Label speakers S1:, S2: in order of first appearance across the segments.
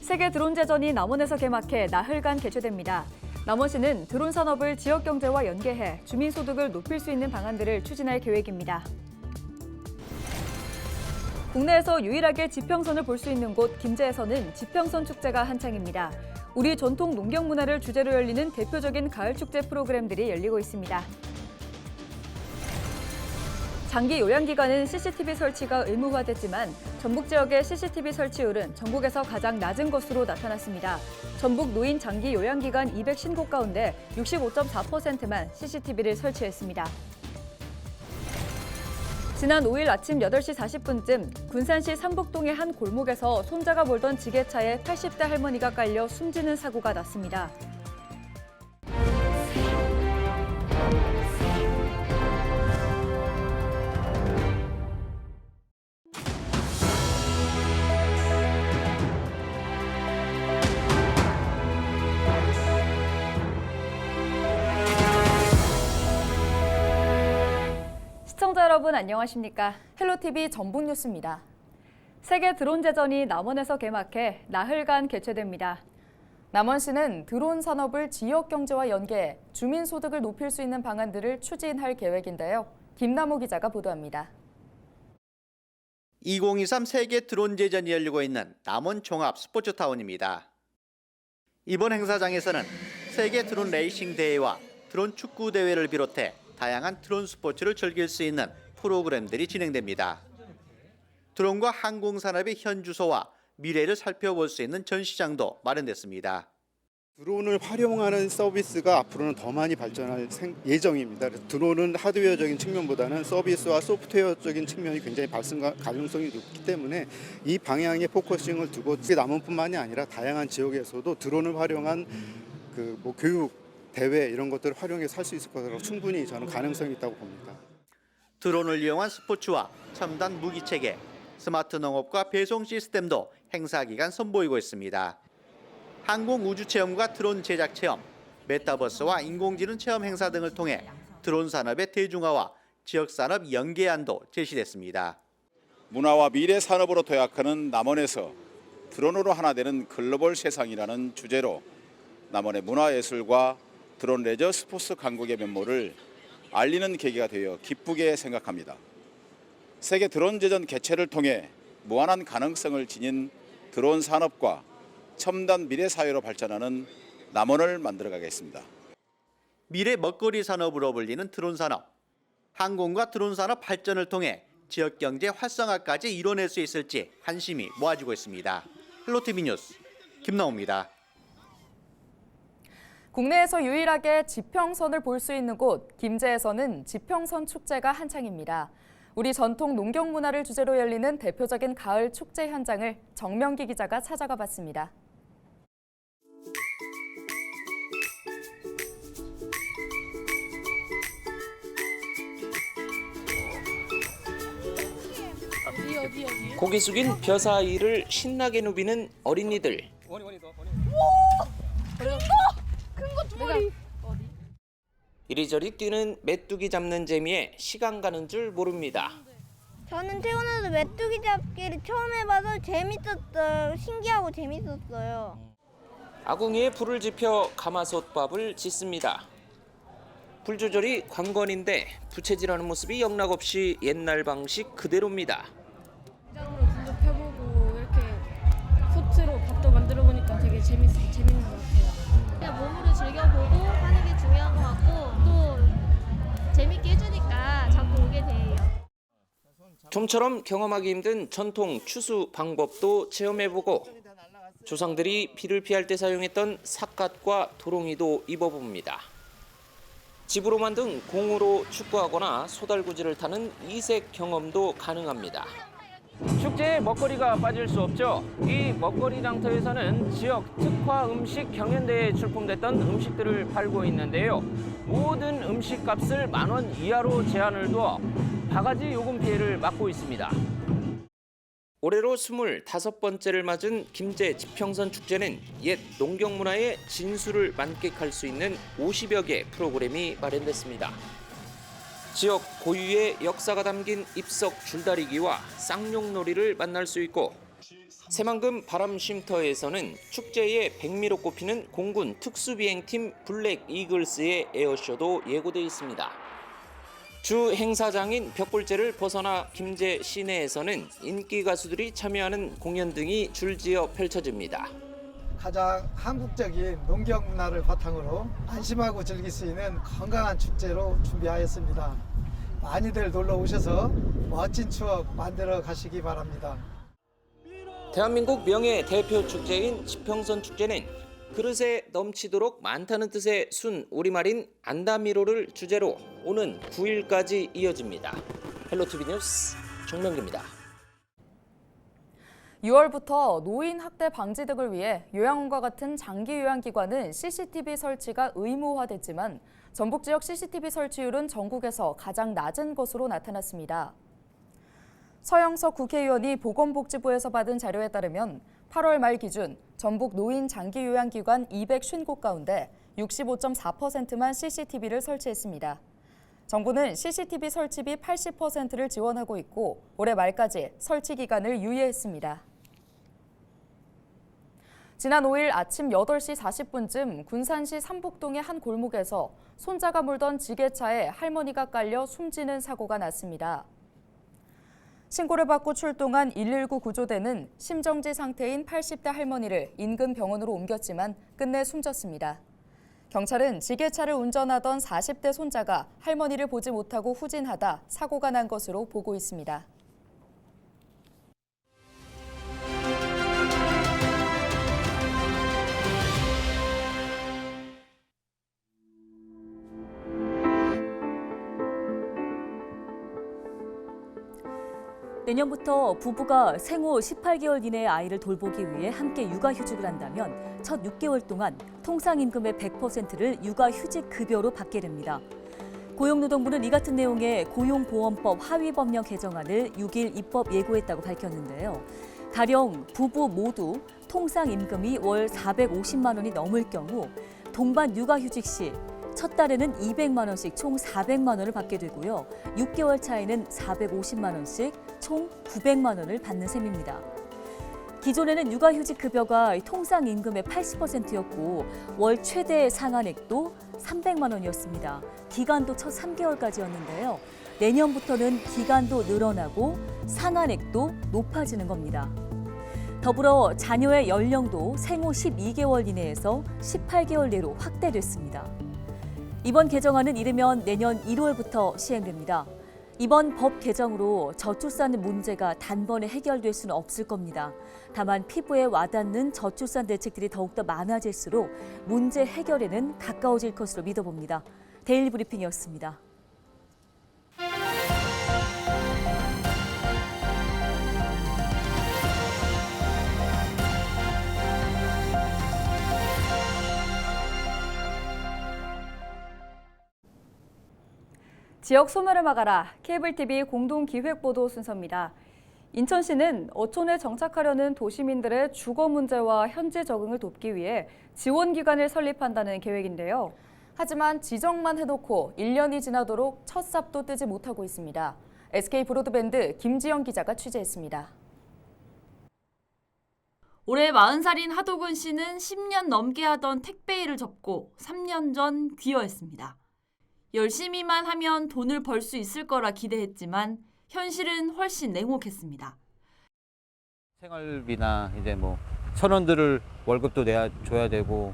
S1: 세계 드론 제전이 남원에서 개막해 나흘간 개최됩니다. 남원시는 드론 산업을 지역 경제와 연계해 주민 소득을 높일 수 있는 방안들을 추진할 계획입니다. 국내에서 유일하게 지평선을 볼 수 있는 곳 김제에서는 지평선 축제가 한창입니다. 우리 전통 농경 문화를 주제로 열리는 대표적인 가을 축제 프로그램들이 열리고 있습니다. 장기 요양기관은 CCTV 설치가 의무화됐지만 전북 지역의 CCTV 설치율은 전국에서 가장 낮은 것으로 나타났습니다. 전북 노인 장기 요양기관 250곳 가운데 65.4%만 CCTV를 설치했습니다. 지난 5일 아침 8시 40분쯤 군산시 삼북동의 한 골목에서 손자가 몰던 지게차에 80대 할머니가 깔려 숨지는 사고가 났습니다. 시청자 여러분 안녕하십니까? 헬로티비 전북뉴스입니다. 세계 드론 제전이 남원에서 개막해 나흘간 개최됩니다. 남원시는 드론 산업을 지역 경제와 연계해 주민 소득을 높일 수 있는 방안들을 추진할 계획인데요. 김남호 기자가 보도합니다.
S2: 2023 세계 드론 제전이 열리고 있는 남원 종합 스포츠타운입니다. 이번 행사장에서는 세계 드론 레이싱 대회와 드론 축구 대회를 비롯해 다양한 드론 스포츠를 즐길 수 있는 프로그램들이 진행됩니다. 드론과 항공산업의 현주소와 미래를 살펴볼 수 있는 전시장도 마련됐습니다.
S3: 드론을 활용하는 서비스가 앞으로는 더 많이 발전할 예정입니다. 드론은 하드웨어적인 측면보다는 서비스와 소프트웨어적인 측면이 굉장히 발생 가능성이 높기 때문에 이 방향에 포커싱을 두고 남원뿐만이 아니라 다양한 지역에서도 드론을 활용한 교육, 대회 이런 것들을 활용해서 할 수 있을 거라고 충분히 저는 가능성이 있다고 봅니다.
S2: 드론을 이용한 스포츠와 첨단 무기체계, 스마트 농업과 배송 시스템도 행사 기간 선보이고 있습니다. 항공 우주 체험과 드론 제작 체험, 메타버스와 인공지능 체험 행사 등을 통해 드론 산업의 대중화와 지역 산업 연계안도 제시됐습니다.
S4: 문화와 미래 산업으로 도약하는 남원에서 드론으로 하나 되는 글로벌 세상이라는 주제로 남원의 문화예술과 드론 레저 스포츠 강국의 면모를 알리는 계기가 되어 기쁘게 생각합니다. 세계 드론 제전 개최를 통해 무한한 가능성을 지닌 드론 산업과 첨단 미래 사회로 발전하는 남원을 만들어가겠습니다.
S2: 미래 먹거리 산업으로 불리는 드론 산업, 항공과 드론 산업 발전을 통해 지역 경제 활성화까지 이뤄낼 수 있을지 관심이 모아지고 있습니다. 헬로티비 뉴스 김나호입니다.
S1: 국내에서 유일하게 지평선을 볼 수 있는 곳 김제에서는 지평선 축제가 한창입니다. 우리 전통 농경 문화를 주제로 열리는 대표적인 가을 축제 현장을 정명기 기자가 찾아가 봤습니다.
S5: 고개 숙인 벼사이를 신나게 누비는 어린이들.
S6: 큰거 두 마리.
S5: 이리저리 뛰는 메뚜기 잡는 재미에 시간 가는 줄 모릅니다.
S6: 저는 태어나서 메뚜기 잡기를 처음 해봐서 재밌었어요. 신기하고 재밌었어요.
S5: 아궁이에 불을 지펴 가마솥밥을 짓습니다. 불 조절이 관건인데 부채질하는 모습이 영락없이 옛날 방식 그대로입니다.
S7: 장으로 불도 펴보고 이렇게 솥으로 밥도 만들어 보니까 되게 재밌는 것 같아요.
S8: 그냥 몸으로 즐겨보고 하는 게 중요한 것 같고 또 재밌게 해주니까 자꾸 오게 돼요.
S5: 좀처럼 경험하기 힘든 전통 추수 방법도 체험해보고 조상들이 비를 피할 때 사용했던 삿갓과 도롱이도 입어봅니다. 집으로 만든 공으로 축구하거나 소달구지를 타는 이색 경험도 가능합니다. 축제에 먹거리가 빠질 수 없죠. 이 먹거리 장터에서는 지역 특화 음식 경연대회에 출품됐던 음식들을 팔고 있는데요. 모든 음식값을 10,000원 이하로 제한을 두어 바가지 요금 피해를 막고 있습니다. 올해로 25번째를 맞은 김제 지평선 축제는 옛 농경 문화의 진수를 만끽할 수 있는 50여 개 프로그램이 마련됐습니다. 지역 고유의 역사가 담긴 입석 줄다리기와 쌍용놀이를 만날 수 있고 새만금 바람쉼터에서는 축제의 백미로 꼽히는 공군 특수비행팀 블랙 이글스의 에어쇼도 예고돼 있습니다. 주 행사장인 벽골제를 벗어나 김제 시내에서는 인기 가수들이 참여하는 공연 등이 줄지어 펼쳐집니다.
S9: 가장 한국적인 농경 문화를 바탕으로 안심하고 즐길 수 있는 건강한 축제로 준비하였습니다. 많이들 놀러 오셔서 멋진 추억 만들어 가시기 바랍니다.
S5: 대한민국 명예 대표 축제인 지평선 축제는 그릇에 넘치도록 많다는 뜻의 순 우리말인 안다미로를 주제로 오는 9일까지 이어집니다. 헬로티비 뉴스 정명기입니다.
S1: 6월부터 노인 학대 방지 등을 위해 요양원과 같은 장기 요양기관은 CCTV 설치가 의무화됐지만 전북 지역 CCTV 설치율은 전국에서 가장 낮은 것으로 나타났습니다. 서영석 국회의원이 보건복지부에서 받은 자료에 따르면 8월 말 기준 전북 노인 장기 요양기관 250곳 가운데 65.4%만 CCTV를 설치했습니다. 정부는 CCTV 설치비 80%를 지원하고 있고 올해 말까지 설치 기간을 유예했습니다. 지난 5일 아침 8시 40분쯤 군산시 삼복동의 한 골목에서 손자가 몰던 지게차에 할머니가 깔려 숨지는 사고가 났습니다. 신고를 받고 출동한 119 구조대는 심정지 상태인 80대 할머니를 인근 병원으로 옮겼지만 끝내 숨졌습니다. 경찰은 지게차를 운전하던 40대 손자가 할머니를 보지 못하고 후진하다 사고가 난 것으로 보고 있습니다.
S10: 내년부터 부부가 생후 18개월 이내의 아이를 돌보기 위해 함께 육아휴직을 한다면 첫 6개월 동안 통상임금의 100%를 육아휴직급여로 받게 됩니다. 고용노동부는 이 같은 내용의 고용보험법 하위법령 개정안을 6일 입법 예고했다고 밝혔는데요. 가령 부부 모두 통상임금이 월 450만 원이 넘을 경우 동반 육아휴직 시 첫 달에는 200만 원씩 총 400만 원을 받게 되고요. 6개월 차에는 450만 원씩 총 900만 원을 받는 셈입니다. 기존에는 육아휴직 급여가 통상임금의 80%였고 월 최대 상한액도 300만 원이었습니다. 기간도 첫 3개월까지였는데요. 내년부터는 기간도 늘어나고 상한액도 높아지는 겁니다. 더불어 자녀의 연령도 생후 12개월 이내에서 18개월 내로 확대됐습니다. 이번 개정안은 이르면 내년 1월부터 시행됩니다. 이번 법 개정으로 저출산 문제가 단번에 해결될 수는 없을 겁니다. 다만 피부에 와닿는 저출산 대책들이 더욱더 많아질수록 문제 해결에는 가까워질 것으로 믿어봅니다. 데일리 브리핑이었습니다.
S1: 지역 소멸을 막아라. 케이블TV 공동기획보도 순서입니다. 인천시는 어촌에 정착하려는 도시민들의 주거 문제와 현지 적응을 돕기 위해 지원기관을 설립한다는 계획인데요. 하지만 지정만 해놓고 1년이 지나도록 첫 삽도 뜨지 못하고 있습니다. SK브로드밴드 김지영 기자가 취재했습니다.
S11: 올해 40살인 하도근 씨는 10년 넘게 하던 택배 일을 접고 3년 전 귀화했습니다. 열심히만 하면 돈을 벌 수 있을 거라 기대했지만 현실은 훨씬 냉혹했습니다.
S12: 생활비나 이제 뭐 선원들을 월급도 줘야 되고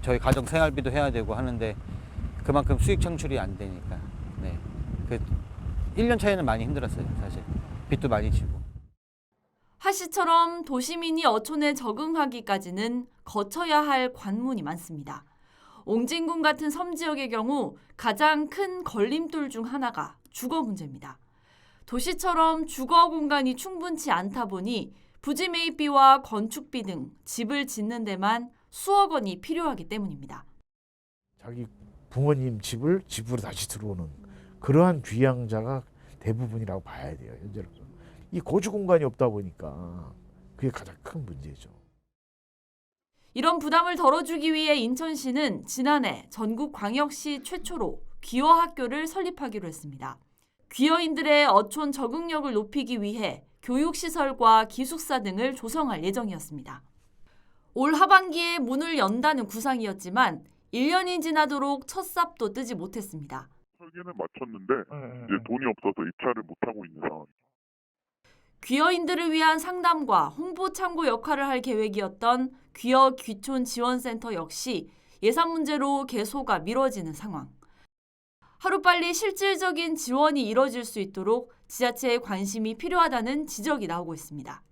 S12: 저희 가정 생활비도 해야 되고 하는데 그만큼 수익 창출이 안 되니까 네. 1년 차에는 많이 힘들었어요, 사실. 빚도 많이 지고.
S11: 하 씨처럼 도시민이 어촌에 적응하기까지는 거쳐야 할 관문이 많습니다. 옹진군 같은 섬 지역의 경우 가장 큰 걸림돌 중 하나가 주거 문제입니다. 도시처럼 주거 공간이 충분치 않다 보니 부지 매입비와 건축비 등 집을 짓는 데만 수억 원이 필요하기 때문입니다.
S13: 자기 부모님 집을 집으로 다시 들어오는 그러한 귀향자가 대부분이라고 봐야 돼요. 현재로서. 이 거주 공간이 없다 보니까 그게 가장 큰 문제죠.
S11: 이런 부담을 덜어주기 위해 인천시는 지난해 전국광역시 최초로 귀화학교를 설립하기로 했습니다. 귀화인들의 어촌 적응력을 높이기 위해 교육시설과 기숙사 등을 조성할 예정이었습니다. 올 하반기에 문을 연다는 구상이었지만 1년이 지나도록 첫 삽도 뜨지 못했습니다.
S14: 설계는 마쳤는데 이제 돈이 없어서 입찰을 못하고 있는 상황입니다.
S11: 귀여인들을 위한 상담과 홍보 창구 역할을 할 계획이었던 귀여 귀촌 지원센터 역시 예산 문제로 개소가 미뤄지는 상황. 하루빨리 실질적인 지원이 이뤄질 수 있도록 지자체의 관심이 필요하다는 지적이 나오고 있습니다.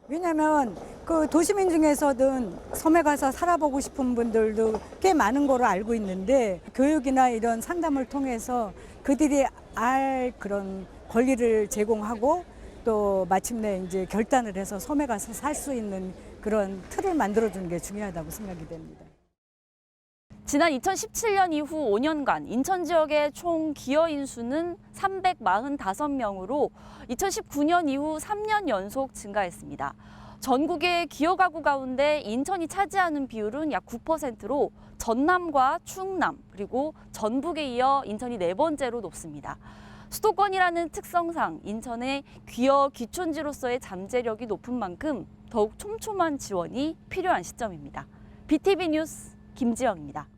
S15: 왜냐하면 그 도시민 중에서든 섬에 가서 살아보고 싶은 분들도 꽤 많은 거로 알고 있는데 교육이나 이런 상담을 통해서 그들이 알 그런 권리를 제공하고 또 마침내 이제 결단을 해서 섬에 가서 살 수 있는 그런 틀을 만들어주는 게 중요하다고 생각이 됩니다.
S10: 지난 2017년 이후 5년간 인천 지역의 총 기여인 수는 345명으로 2019년 이후 3년 연속 증가했습니다. 전국의 기여 가구 가운데 인천이 차지하는 비율은 약 9%로 전남과 충남 그리고 전북에 이어 인천이 4번째로 높습니다. 수도권이라는 특성상 인천의 귀여 귀촌지로서의 잠재력이 높은 만큼 더욱 촘촘한 지원이 필요한 시점입니다. BTV 뉴스 김지영입니다.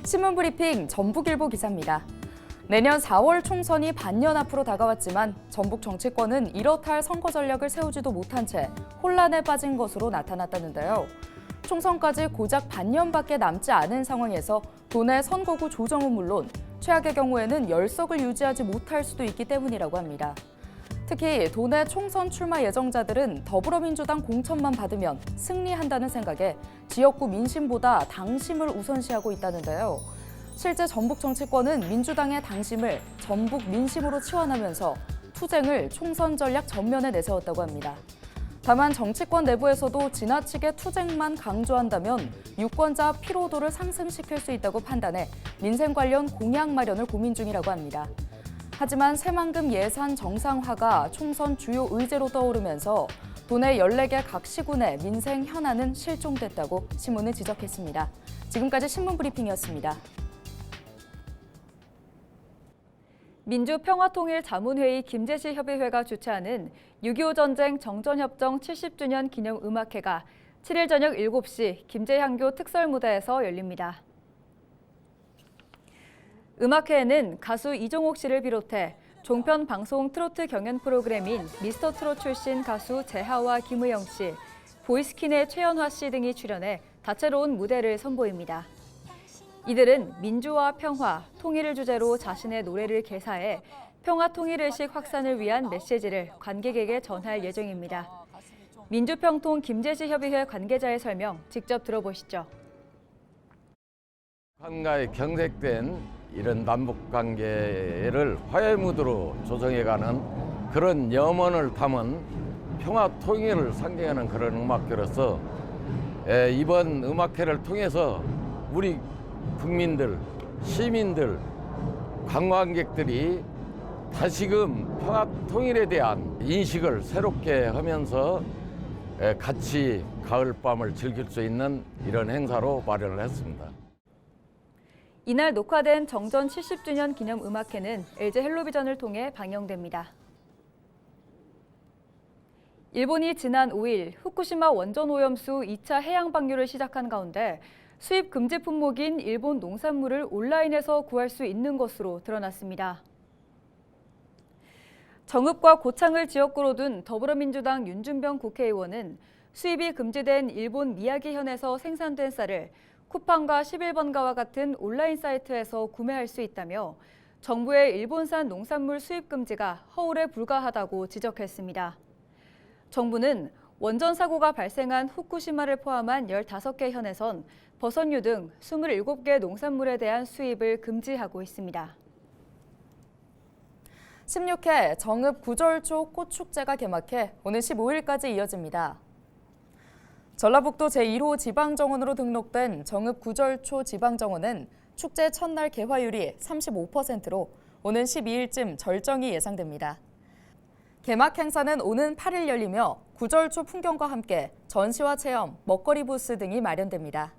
S1: 신문브리핑 전북일보 기사입니다. 내년 4월 총선이 반년 앞으로 다가왔지만 전북 정치권은 이렇다 할 선거 전략을 세우지도 못한 채 혼란에 빠진 것으로 나타났다는데요. 총선까지 고작 반년밖에 남지 않은 상황에서 도내 선거구 조정은 물론 최악의 경우에는 열석을 유지하지 못할 수도 있기 때문이라고 합니다. 특히 도내 총선 출마 예정자들은 더불어민주당 공천만 받으면 승리한다는 생각에 지역구 민심보다 당심을 우선시하고 있다는데요. 실제 전북 정치권은 민주당의 당심을 전북 민심으로 치환하면서 투쟁을 총선 전략 전면에 내세웠다고 합니다. 다만 정치권 내부에서도 지나치게 투쟁만 강조한다면 유권자 피로도를 상승시킬 수 있다고 판단해 민생 관련 공약 마련을 고민 중이라고 합니다. 하지만 새만금 예산 정상화가 총선 주요 의제로 떠오르면서 도내 14개 각 시군의 민생 현안은 실종됐다고 신문은 지적했습니다. 지금까지 신문브리핑이었습니다. 민주평화통일자문회의 김제시협의회가 주최하는 6.25 전쟁 정전협정 70주년 기념 음악회가 7일 저녁 7시 김제향교 특설무대에서 열립니다. 음악회에는 가수 이종옥 씨를 비롯해 종편 방송 트로트 경연 프로그램인 미스터트롯 출신 가수 재하와 김의영 씨, 보이스킨의 최연화 씨 등이 출연해 다채로운 무대를 선보입니다. 이들은 민주화, 평화, 통일을 주제로 자신의 노래를 개사해 평화 통일의식 확산을 위한 메시지를 관객에게 전할 예정입니다. 민주평통 김제시협의회 관계자의 설명 직접 들어보시죠.
S16: 한가에 경색된 이런 남북관계를 화해 무드로 조정해가는 그런 염원을 담은 평화 통일을 상징하는 그런 음악회로서 이번 음악회를 통해서 우리 국민들, 시민들, 관광객들이 다시금 평화 통일에 대한 인식을 새롭게 하면서 같이 가을밤을 즐길 수 있는 이런 행사로 마련을 했습니다.
S1: 이날 녹화된 정전 70주년 기념 음악회는 LG 헬로비전을 통해 방영됩니다. 일본이 지난 5일 후쿠시마 원전 오염수 2차 해양 방류를 시작한 가운데 수입 금지 품목인 일본 농산물을 온라인에서 구할 수 있는 것으로 드러났습니다. 정읍과 고창을 지역구로 둔 더불어민주당 윤준병 국회의원은 수입이 금지된 일본 미야기현에서 생산된 쌀을 쿠팡과 11번가와 같은 온라인 사이트에서 구매할 수 있다며 정부의 일본산 농산물 수입 금지가 허울에 불과하다고 지적했습니다. 정부는 원전 사고가 발생한 후쿠시마를 포함한 15개 현에선 버섯류 등 27개 농산물에 대한 수입을 금지하고 있습니다. 16회 정읍 구절초 꽃축제가 개막해 오늘 15일까지 이어집니다. 전라북도 제1호 지방정원으로 등록된 정읍 구절초 지방정원은 축제 첫날 개화율이 35%로 오는 12일쯤 절정이 예상됩니다. 개막 행사는 오는 8일 열리며 구절초 풍경과 함께 전시와 체험, 먹거리 부스 등이 마련됩니다.